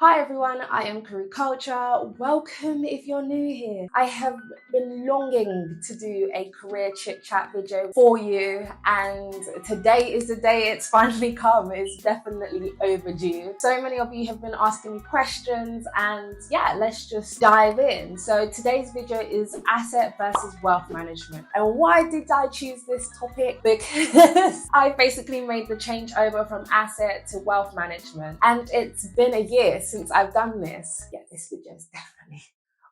Hi everyone, I am Kuru Culture. Welcome if you're new here. I have been longing to do a career chit chat video for you, and today is the day it's finally come. It's definitely overdue. So many of you have been asking me questions, and yeah, let's just dive in. So today's video is asset versus wealth management. And why did I choose this topic? Because I basically made the change over from asset to wealth management, and it's been a year since I've done this. Yeah, this video is definitely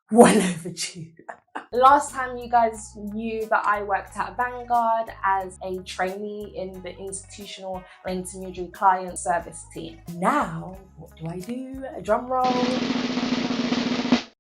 well overdue. Last time you guys knew that I worked at Vanguard as a trainee in the institutional and intermediary client service team. Now, what do I do? A drum roll.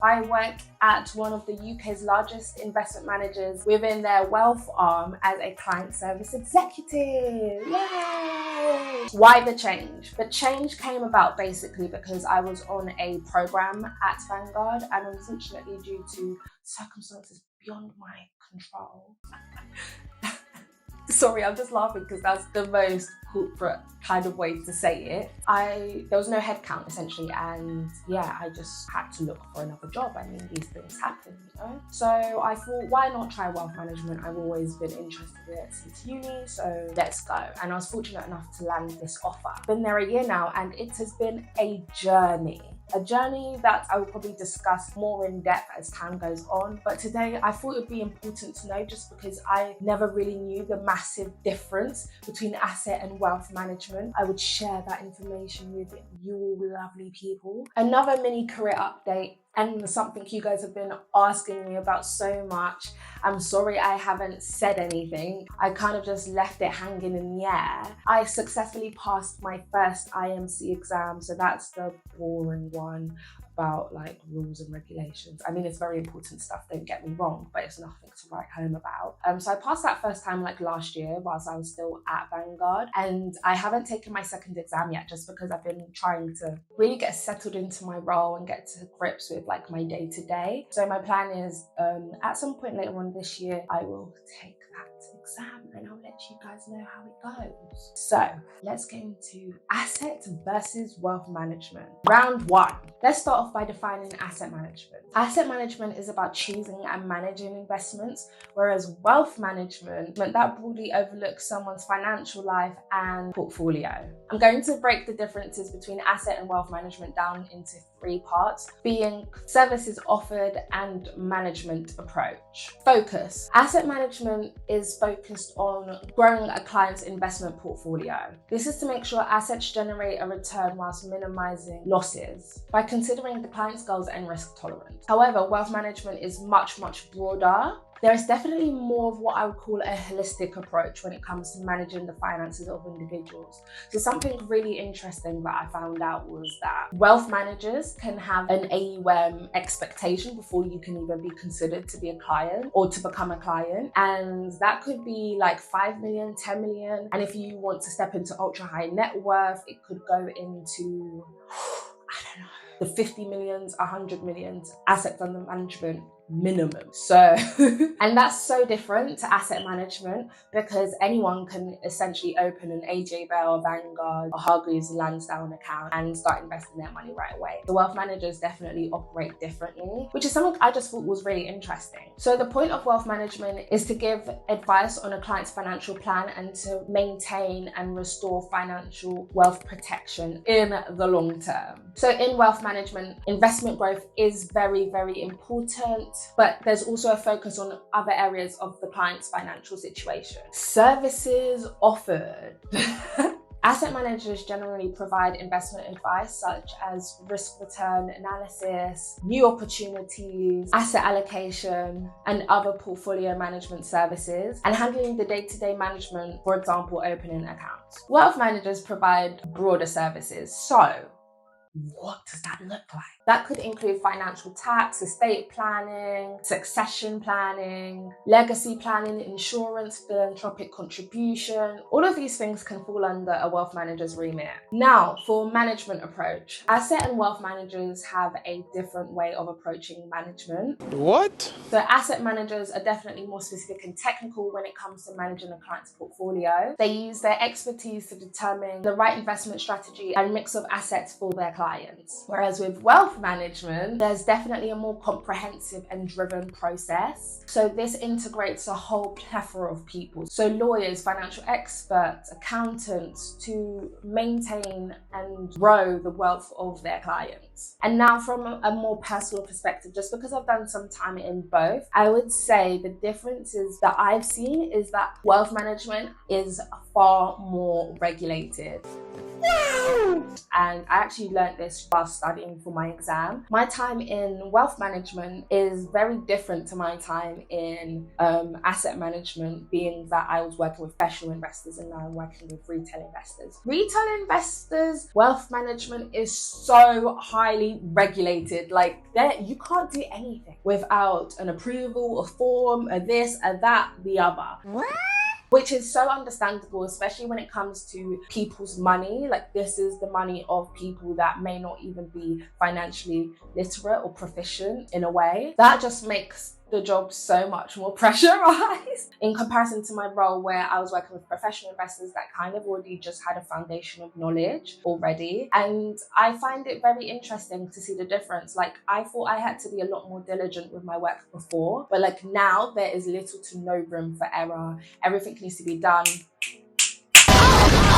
I work at one of the UK's largest investment managers within their wealth arm as a client service executive. Yay! Why the change? The change came about basically because I was on a program at Vanguard, and unfortunately, due to circumstances beyond my control. Sorry, I'm just laughing because that's the most corporate kind of way to say it. There was no headcount essentially, and yeah, I just had to look for another job. I mean, these things happen, you know? So I thought, why not try wealth management? I've always been interested in it since uni, so let's go. And I was fortunate enough to land this offer. Been there a year now, and it has been a journey. A journey that I will probably discuss more in depth as time goes on. But today I thought it would be important to know, just because I never really knew the massive difference between asset and wealth management. I would share that information with you lovely people. Another mini career update, and something you guys have been asking me about so much. I'm sorry I haven't said anything. I kind of just left it hanging in the air. I successfully passed my first IMC exam, so that's the boring one about like rules and regulations. I mean, it's very important stuff, don't get me wrong, but it's nothing to write home about. So I passed that first time like last year whilst I was still at Vanguard, and I haven't taken my second exam yet just because I've been trying to really get settled into my role and get to grips with like my day-to-day. So my plan is at some point later on this year, I will take that exam and I'll let you guys know how it goes. So let's get into asset versus wealth management. Round one. Let's start off by defining asset management. Asset management is about choosing and managing investments, whereas wealth management, that broadly overlooks someone's financial life and portfolio. I'm going to break the differences between asset and wealth management down into three parts, being services offered and management approach. Focus. Asset management is focused on growing a client's investment portfolio. This is to make sure assets generate a return whilst minimizing losses by considering the client's goals and risk tolerance. However, wealth management is much broader. There is definitely more of what I would call a holistic approach when it comes to managing the finances of individuals. So something really interesting that I found out was that wealth managers can have an AUM expectation before you can even be considered to be a client or to become a client. And that could be like 5 million, 10 million. And if you want to step into ultra high net worth, it could go into, I don't know, the 50 millions, 100 millions assets under management minimum. So, and that's so different to asset management because anyone can essentially open an AJ Bell, Vanguard, or Hargreaves Lansdown account and start investing their money right away. The wealth managers definitely operate differently, which is something I just thought was really interesting. So the point of wealth management is to give advice on a client's financial plan and to maintain and restore financial wealth protection in the long term. So in wealth management, investment growth is very important, but there's also a focus on other areas of the client's financial situation. Services offered. Asset managers generally provide investment advice such as risk return analysis, new opportunities, asset allocation, and other portfolio management services, and handling the day-to-day management, for example, opening accounts. Wealth managers provide broader services. So what does that look like? That could include financial tax, estate planning, succession planning, legacy planning, insurance, philanthropic contribution. All of these things can fall under a wealth manager's remit. Now, for management approach. Asset and wealth managers have a different way of approaching management. What? So asset managers are definitely more specific and technical when it comes to managing a client's portfolio. They use their expertise to determine the right investment strategy and mix of assets for their clients. clients. Whereas with wealth management, there's definitely a more comprehensive and driven process. So this integrates a whole plethora of people. So lawyers, financial experts, accountants, to maintain and grow the wealth of their clients. And now from a more personal perspective, just because I've done some time in both, I would say the differences that I've seen is that wealth management is far more regulated. And I actually learned this while studying for my exam. My time in wealth management is very different to my time in asset management, being that I was working with professional investors and now I'm working with retail investors. Retail investors, wealth management is so highly regulated. Like, you can't do anything without an approval, a form, a this, a that, the other. What? Which is so understandable, especially when it comes to people's money. Like, this is the money of people that may not even be financially literate or proficient in a way. That just makes the job so much more pressurized in comparison to my role where I was working with professional investors that kind of already just had a foundation of knowledge already. And I find it very interesting to see the difference. Like, I thought I had to be a lot more diligent with my work before, but like now there is little to no room for error. Everything needs to be done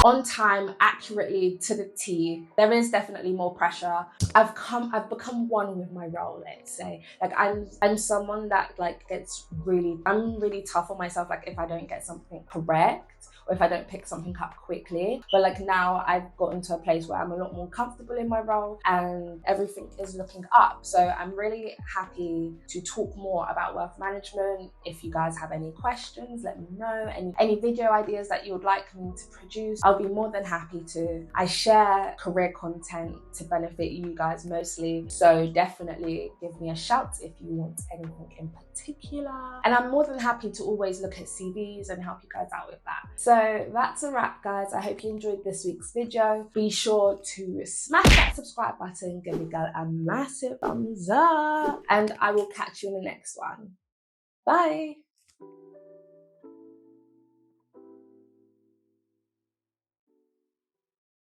on time, accurately, to the T. There is definitely more pressure. I've become one with my role, let's say. Like, I'm someone that I'm really tough on myself, like if I don't get something correct or if I don't pick something up quickly. But like now I've gotten to a place where I'm a lot more comfortable in my role and everything is looking up. So I'm really happy to talk more about wealth management. If you guys have any questions, let me know. Any video ideas that you would like me to produce, I'll be more than happy to. I share career content to benefit you guys mostly. So definitely give me a shout if you want anything in particular. And I'm more than happy to always look at CVs and help you guys out with that. So that's a wrap, guys. I hope you enjoyed this week's video. Be sure to smash that subscribe button, give me a massive thumbs up, and I will catch you in the next one. Bye.